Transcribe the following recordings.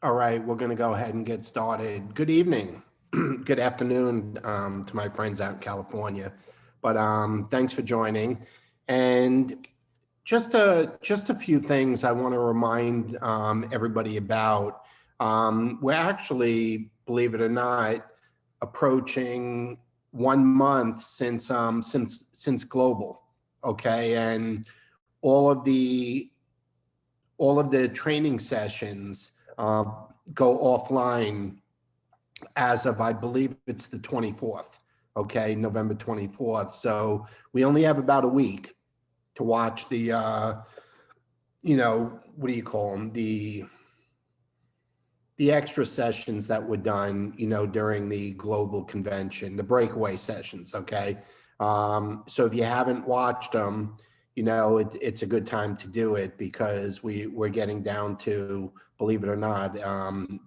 All right, we're going to go ahead and get started. Good evening, good afternoon to my friends out in California. But thanks for joining. And just a few things I want to remind everybody about. We're actually, believe it or not, approaching 1 month since global. Okay, and all of the all of the training sessions go offline as of, I believe it's the 24th, okay, November 24th. So we only have about a week to watch the, what do you call them? The extra sessions that were done, during the global convention, the breakaway sessions, okay? So if you haven't watched them, it's a good time to do it because we're getting down to, believe it or not,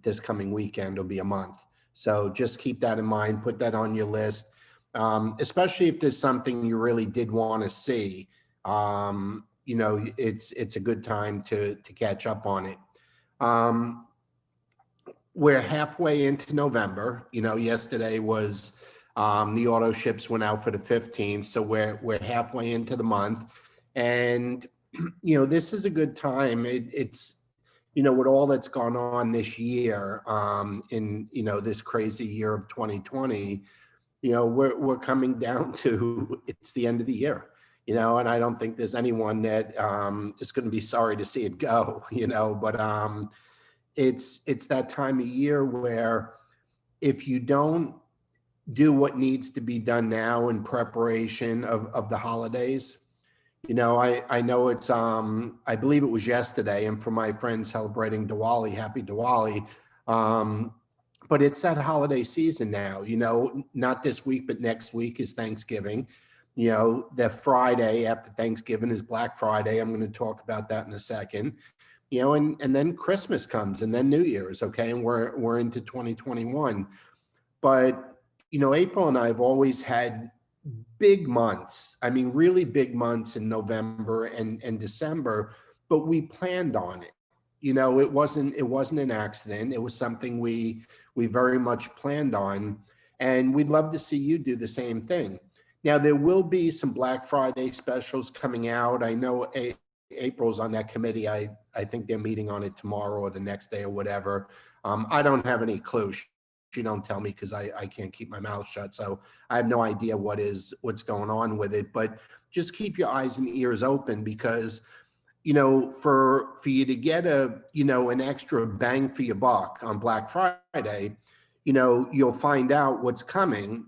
this coming weekend will be a month. So just keep that in mind, put that on your list, especially if there's something you really did want to see. It's a good time to catch up on it. We're halfway into November. Yesterday was the auto ships went out for the 15th, so we're halfway into the month, and this is a good time. It's with all that's gone on this year, in this crazy year of 2020, we're coming down to it's the end of the year, and I don't think there's anyone that is going to be sorry to see it go, but it's that time of year where if you don't do what needs to be done now in preparation of the holidays, I know it's I believe it was yesterday, and for my friends celebrating Diwali, happy Diwali. But it's that holiday season now, not this week, but next week is Thanksgiving. The Friday after Thanksgiving is Black Friday. I'm going to talk about that in a second. And then Christmas comes, and then New Year's, okay, and we're into 2021. But April and I have always had big months. I mean, really big months in November and December, but we planned on it. It wasn't an accident. It was something we very much planned on, and we'd love to see you do the same thing. Now, there will be some Black Friday specials coming out. I know April's on that committee. I think they're meeting on it tomorrow or the next day or whatever. I don't have any clue. She don't tell me because I can't keep my mouth shut. So I have no idea what's going on with it. But just keep your eyes and ears open because, for you to get an extra bang for your buck on Black Friday, you'll find out what's coming.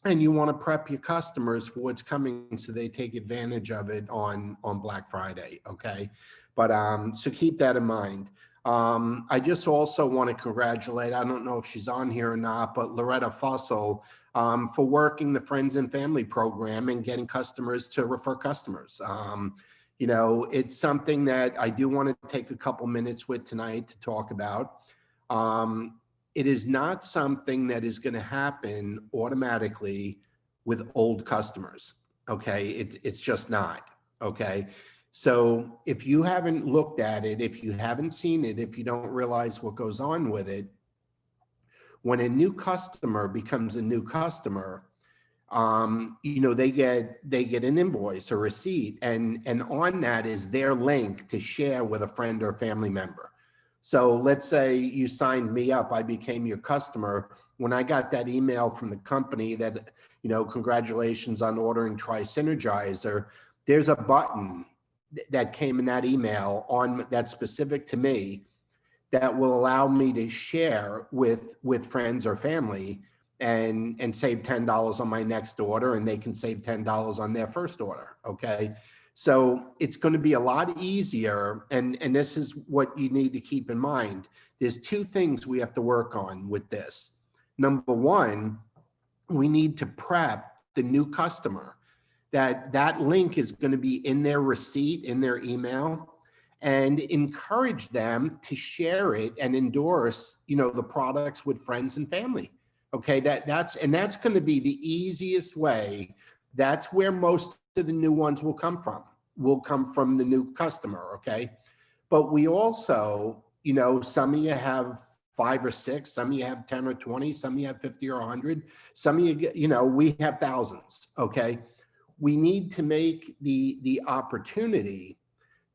And you want to prep your customers for what's coming so they take advantage of it on Black Friday, okay? But so keep that in mind. I just also want to congratulate, I don't know if she's on here or not, but Loretta Fussell for working the Friends and Family program and getting customers to refer customers. It's something that I do want to take a couple minutes with tonight to talk about. It is not something that is going to happen automatically with old customers, okay? It's just not, okay? So if you haven't looked at it, if you haven't seen it, if you don't realize what goes on with it, when a new customer becomes a new customer, they get an invoice, a receipt, and on that is their link to share with a friend or family member. So let's say you signed me up, I became your customer. When I got that email from the company that, congratulations on ordering Tri-Synergizer, there's a button that came in that email on that's specific to me that will allow me to share with friends or family and save $10 on my next order, and they can save $10 on their first order, okay? So it's going to be a lot easier, and this is what you need to keep in mind. There's two things we have to work on with this. Number one, we need to prep the new customer that link is going to be in their receipt, in their email, and encourage them to share it and endorse, the products with friends and family. Okay, that's going to be the easiest way. That's where most of the new ones will come from the new customer, okay? But we also You know, some of you have 5 or 6, some of you have 10 or 20, some of you have 50 or 100, some of you, you know, we have thousands, okay? We need to make the opportunity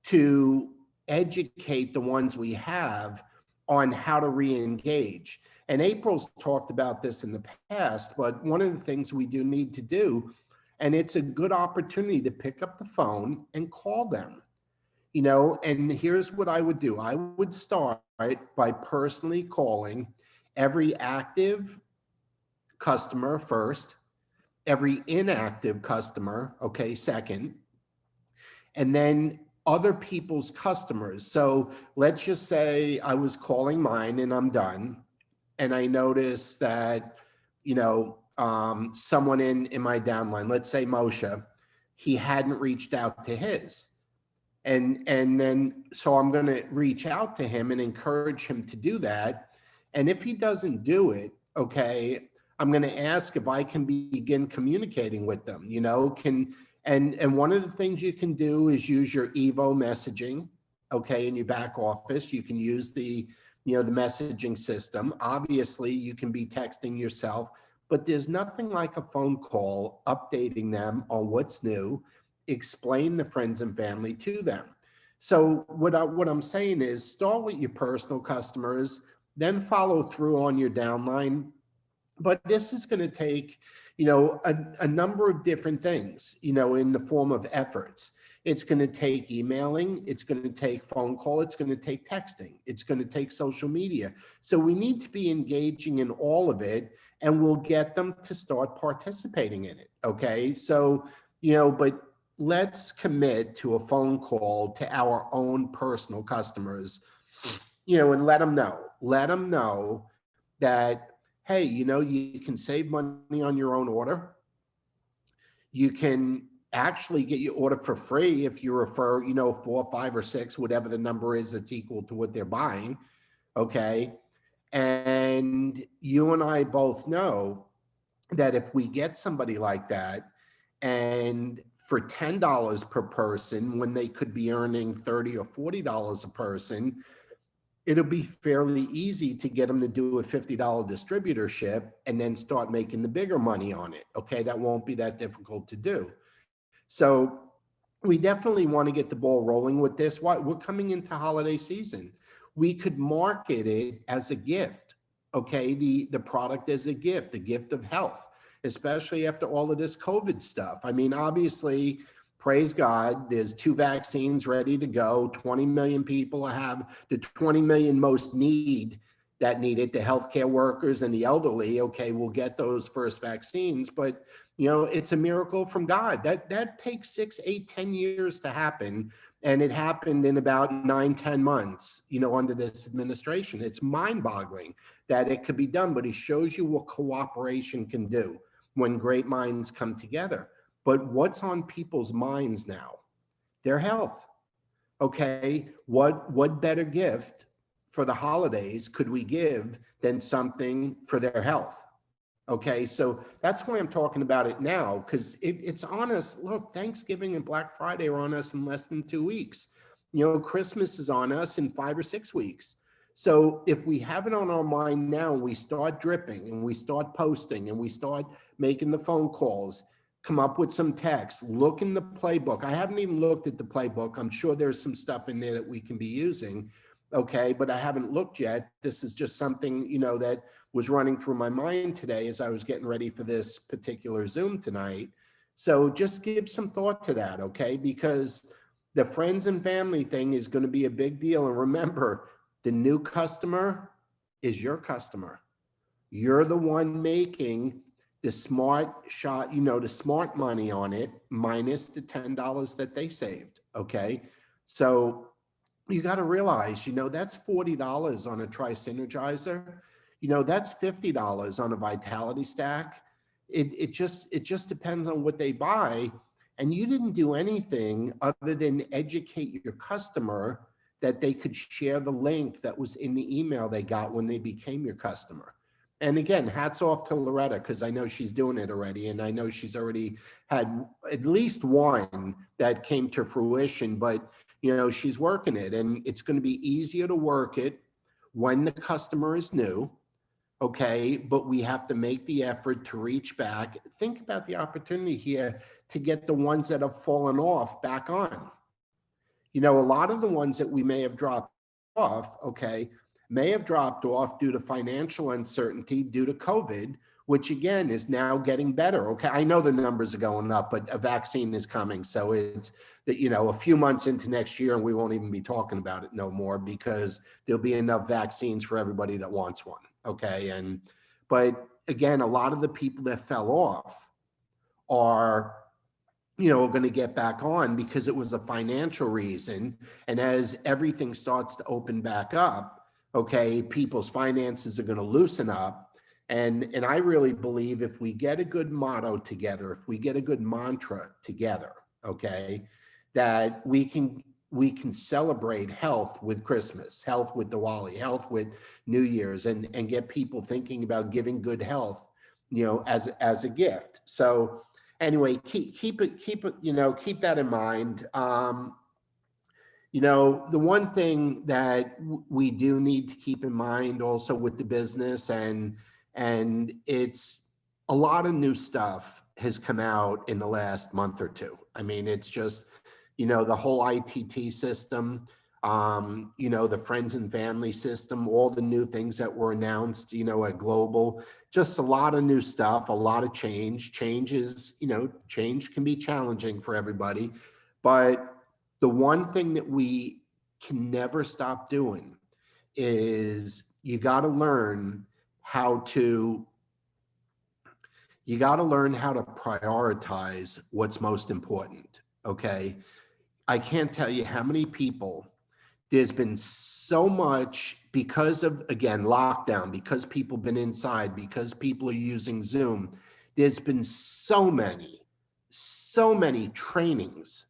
to educate the ones we have on how to re-engage. And April's talked about this in the past, but one of the things we do need to do, and it's a good opportunity to pick up the phone and call them, you know, and here's what I would do. I would start by personally calling every active customer first, every inactive customer, okay, second, and then other people's customers. So let's just say I was calling mine and I'm done, and I noticed that, you know, someone in my downline, let's say Moshe, he hadn't reached out to his. And then, so I'm going to reach out to him and encourage him to do that. And if he doesn't do it, okay, I'm going to ask if I can begin communicating with them, you know, and one of the things you can do is use your Evo messaging, okay, in your back office. You can use the, you know, the messaging system. Obviously, you can be texting yourself, but there's nothing like a phone call updating them on what's new, explain the friends and family to them. So what I'm saying is start with your personal customers, then follow through on your downline. But this is going to take, you know, a number of different things, you know, in the form of efforts. It's going to take emailing, it's going to take phone call, it's going to take texting, it's going to take social media. So we need to be engaging in all of it, and we'll get them to start participating in it. Okay. So, you know, but let's commit to a phone call to our own personal customers, you know, and let them know that, hey, you know, you can save money on your own order. You can actually get your order for free if you refer, you know, 4, 5, or 6, whatever the number is that's equal to what they're buying. Okay. And you and I both know that if we get somebody like that, and for $10 per person, when they could be earning $30 or $40 a person, it'll be fairly easy to get them to do a $50 distributorship and then start making the bigger money on it. Okay, that won't be that difficult to do. So we definitely want to get the ball rolling with this. We're coming into holiday season. We could market it as a gift. Okay, the product as a gift of health, especially after all of this COVID stuff. I mean, obviously, praise God, there's 2 vaccines ready to go. 20 million people have the 20 million most need it, the healthcare workers and the elderly. Okay, we'll get those first vaccines, but you know, it's a miracle from God. That takes 6, 8, 10 years to happen. And it happened in about 9, 10 months, you know, under this administration. It's mind-boggling that it could be done, but it shows you what cooperation can do when great minds come together. But what's on people's minds now? Their health. Okay, what better gift for the holidays could we give than something for their health? Okay, so that's why I'm talking about it now, because it's on us. Look, Thanksgiving and Black Friday are on us in less than 2 weeks. You know, Christmas is on us in 5 or 6 weeks. So if we have it on our mind now, and we start dripping and we start posting and we start making the phone calls, come up with some text, look in the playbook. I haven't even looked at the playbook. I'm sure there's some stuff in there that we can be using. Okay, but I haven't looked yet. This is just something, you know, that was running through my mind today as I was getting ready for this particular Zoom tonight. So just give some thought to that, okay? Because the friends and family thing is going to be a big deal. And remember, the new customer is your customer. You're the one making the smart shot, you know, the smart money on it, minus the $10 that they saved, okay? So you got to realize, you know, that's $40 on a Tri-Synergizer. You know, that's $50 on a Vitality Stack. It just depends on what they buy. And you didn't do anything other than educate your customer that they could share the link that was in the email they got when they became your customer. And again, hats off to Loretta, because I know she's doing it already. And I know she's already had at least one that came to fruition. But, she's working it, and it's going to be easier to work it when the customer is new. Okay, but we have to make the effort to reach back. Think about the opportunity here to get the ones that have fallen off back on. A lot of the ones that we may have dropped off, okay, may have dropped off due to financial uncertainty, due to COVID, which again is now getting better. Okay, I know the numbers are going up, but a vaccine is coming. So it's that, a few months into next year and we won't even be talking about it no more, because there'll be enough vaccines for everybody that wants one. Okay, but again, a lot of the people that fell off are going to get back on because it was a financial reason. And as everything starts to open back up, okay, people's finances are going to loosen up. And I really believe if we get a good motto together, if we get a good mantra together, okay, that we can celebrate health with Christmas, health with Diwali, health with New Year's, and get people thinking about giving good health, as a gift. So anyway, keep that in mind. The one thing that we do need to keep in mind also with the business, and it's a lot of new stuff has come out in the last month or two. I mean, it's just, the whole ITT system, the friends and family system, all the new things that were announced, at Global, just a lot of new stuff, a lot of change. Change can be challenging for everybody. But the one thing that we can never stop doing is you got to learn how to prioritize what's most important. Okay. I can't tell you how many people, there's been so much because of, again, lockdown, because people been inside, because people are using Zoom. There's been so many trainings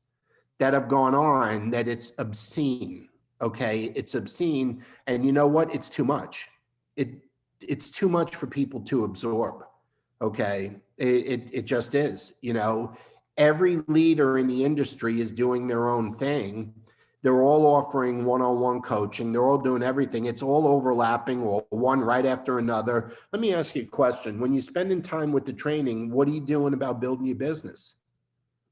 that have gone on that it's obscene. Okay. It's obscene. And you know what? It's too much. It's too much for people to absorb. Okay. It just is, every leader in the industry is doing their own thing. They're all offering one-on-one coaching. They're all doing everything. It's all overlapping, or one right after another. Let me ask you a question. When you're spending time with the training, what are you doing about building your business?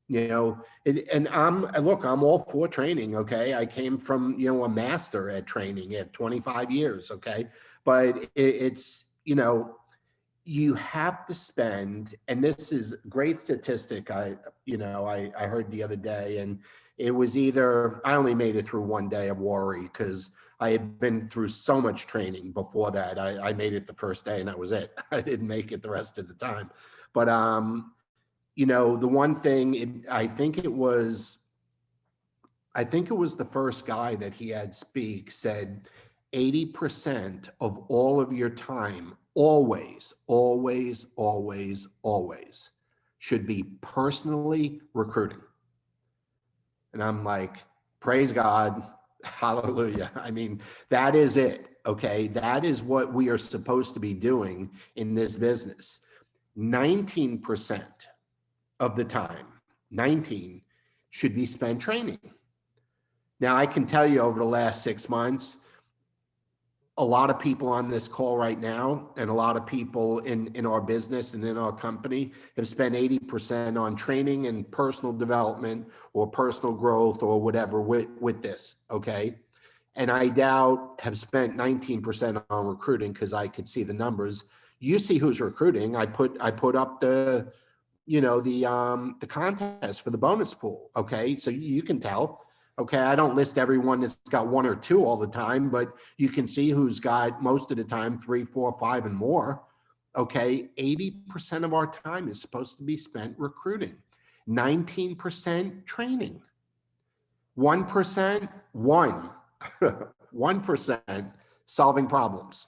And I'm all for training. Okay. I came from, a master at training at 25 years. Okay. But it's, you have to spend, and this is a great statistic. I heard the other day, and it was either, I only made it through one day of worry because I had been through so much training before that. I made it the first day and that was it. I didn't make it the rest of the time. But, the one thing, I think it was the first guy that he had speak said 80% of all of your time, always should be personally recruiting. And I'm like, praise God, hallelujah. I mean, that is it. Okay. That is what we are supposed to be doing in this business. 19% of the time, 19 should be spent training. Now I can tell you over the last 6 months, a lot of people on this call right now, and a lot of people in our business and in our company have spent 80% on training and personal development or personal growth or whatever with this. Okay. And I doubt have spent 19% on recruiting, because I could see the numbers. You see who's recruiting. I put up the contest for the bonus pool. Okay. So you can tell. Okay, I don't list everyone that's got one or two all the time, but you can see who's got most of the time 3, 4, 5, and more. Okay, 80% of our time is supposed to be spent recruiting, 19% training, 1%, 1% solving problems.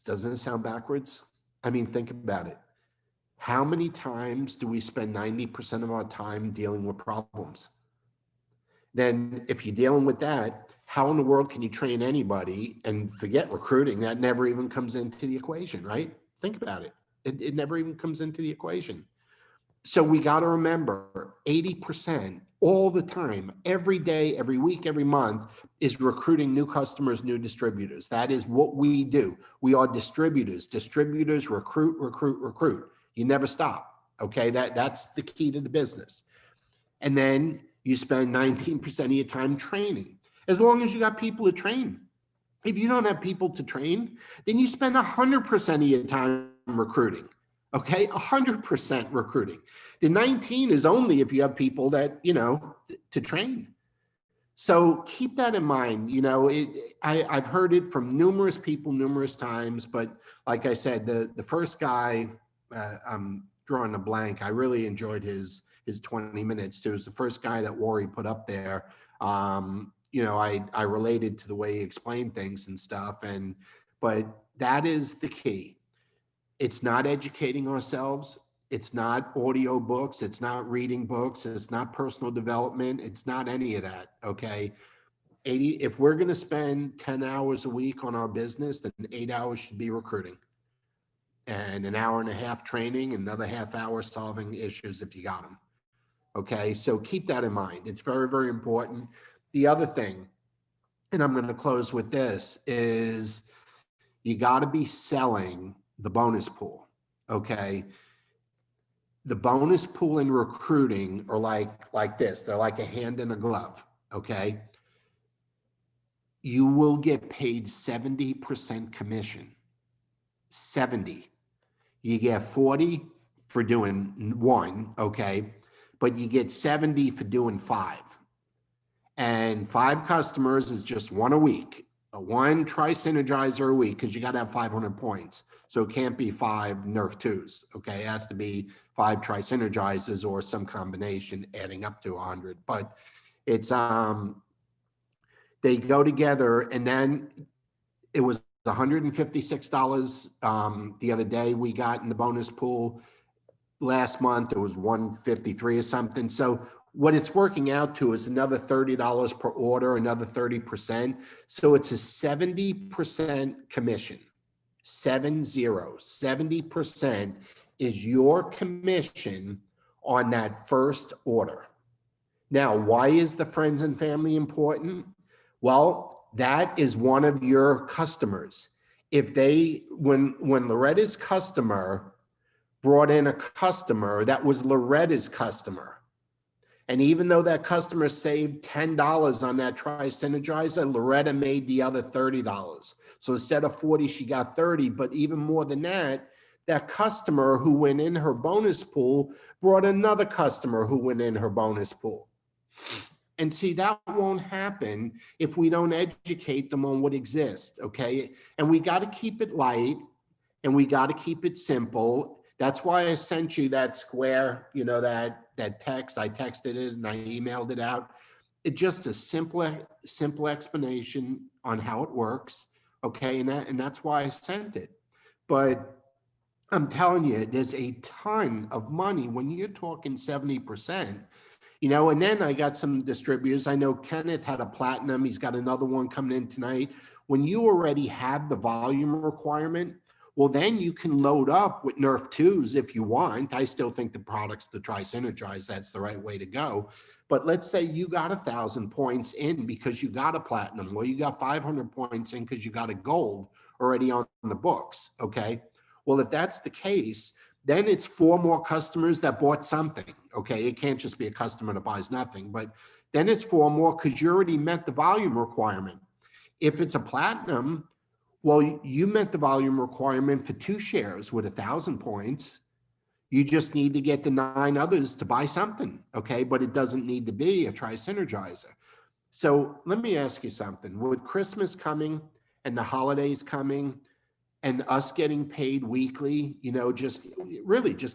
Doesn't it sound backwards? I mean, think about it. How many times do we spend 90% of our time dealing with problems? Then if you're dealing with that, how in the world can you train anybody? And forget recruiting, that never even comes into the equation, right? Think about it. It never even comes into the equation. So we got to remember 80% all the time, every day, every week, every month is recruiting new customers, new distributors. That is what we do. We are distributors. Distributors recruit, recruit, recruit. You never stop. Okay. That's the key to the business. And then you spend 19% of your time training, as long as you got people to train. If you don't have people to train, then you spend 100% of your time recruiting. Okay, 100% recruiting. The 19 is only if you have people that, to train. So keep that in mind. I've heard it from numerous people, numerous times, but like I said, the first guy, I'm drawing a blank. I really enjoyed his 20 minutes. It was the first guy that Wari put up there. I related to the way he explained things and stuff. But that is the key. It's not educating ourselves. It's not audio books. It's not reading books. It's not personal development. It's not any of that. Okay. If we're going to spend 10 hours a week on our business, then 8 hours should be recruiting and an hour and a half training, another half hour solving issues if you got them. Okay. So keep that in mind. It's very, very important. The other thing, and I'm going to close with this, is you got to be selling the bonus pool. Okay. The bonus pool in recruiting are like this. They're like a hand in a glove. Okay. You will get paid 70% commission. 70. You get 40 for doing one. Okay. But you get 70 for doing 5. And 5 customers is just one a week. One Tri-Synergizer a week, because you got to have 500 points. So it can't be 5 Nerf 2s. Okay. It has to be 5 Tri-Synergizers or some combination adding up to 100. But it's, they go together, and then it was $156 the other day we got in the bonus pool. Last month it was $153 or something. So what it's working out to is another $30 per order, another 30%. So it's a 70% commission. 70% is your commission on that first order. Now, why is the friends and family important? Well, that is one of your customers. If when Loretta's customer brought in a customer that was Loretta's customer, and even though that customer saved $10 on that Tri-Synergizer, Loretta made the other $30. So instead of 40, she got 30. But even more than that, that customer who went in her bonus pool brought another customer who went in her bonus pool. And see, that won't happen if we don't educate them on what exists, okay? And we got to keep it light, and we got to keep it simple. That's why I sent you that square, that text. I texted it and I emailed it out. It's just a simple explanation on how it works, okay? And that's why I sent it. But I'm telling you, there's a ton of money when you're talking 70%. And then I got some distributors. I know Kenneth had a platinum. He's got another one coming in tonight. When you already have the volume requirement, well, then you can load up with Nerf 2s if you want. I still think the product's to Tri-Synergize. That's the right way to go. But let's say you got 1,000 points in because you got a platinum. Well, you got 500 points in because you got a gold already on the books. Okay. Well, if that's the case, then it's 4 more customers that bought something. Okay. It can't just be a customer that buys nothing, but then it's 4 more because you already met the volume requirement. If it's a platinum, well, you met the volume requirement for 2 shares with 1,000 points. You just need to get the 9 others to buy something. Okay. But it doesn't need to be a Tri-Synergizer. So let me ask you something. With Christmas coming and the holidays coming, and us getting paid weekly, just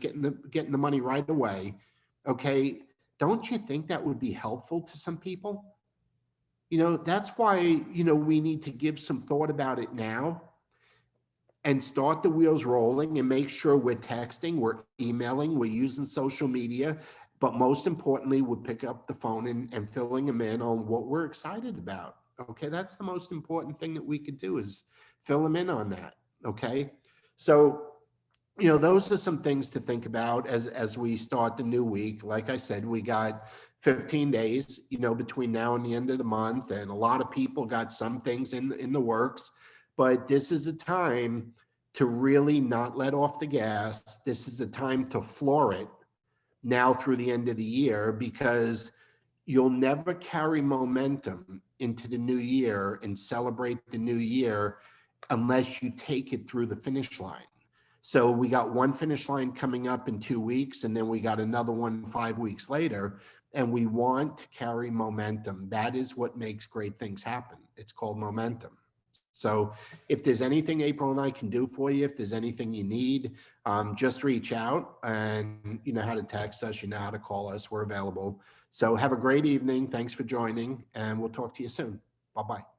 getting the money right away. Okay. Don't you think that would be helpful to some people? That's why, we need to give some thought about it now and start the wheels rolling and make sure we're texting, we're emailing, we're using social media, but most importantly, we'll pick up the phone and filling them in on what we're excited about. Okay. That's the most important thing that we could do, is fill them in on that. Okay. So those are some things to think about as we start the new week. Like I said, we got 15 days, between now and the end of the month, and a lot of people got some things in the works. But this is a time to really not let off the gas. This is the time to floor it now through the end of the year, because you'll never carry momentum into the new year and celebrate the new year unless you take it through the finish line. So we got one finish line coming up in 2 weeks, and then we got another one 5 weeks later, and we want to carry momentum. That is what makes great things happen. It's called momentum. So if there's anything April and I can do for you, if there's anything you need, just reach out, and you know how to text us, you know how to call us. We're available. So have a great evening. Thanks for joining, and we'll talk to you soon. Bye-bye.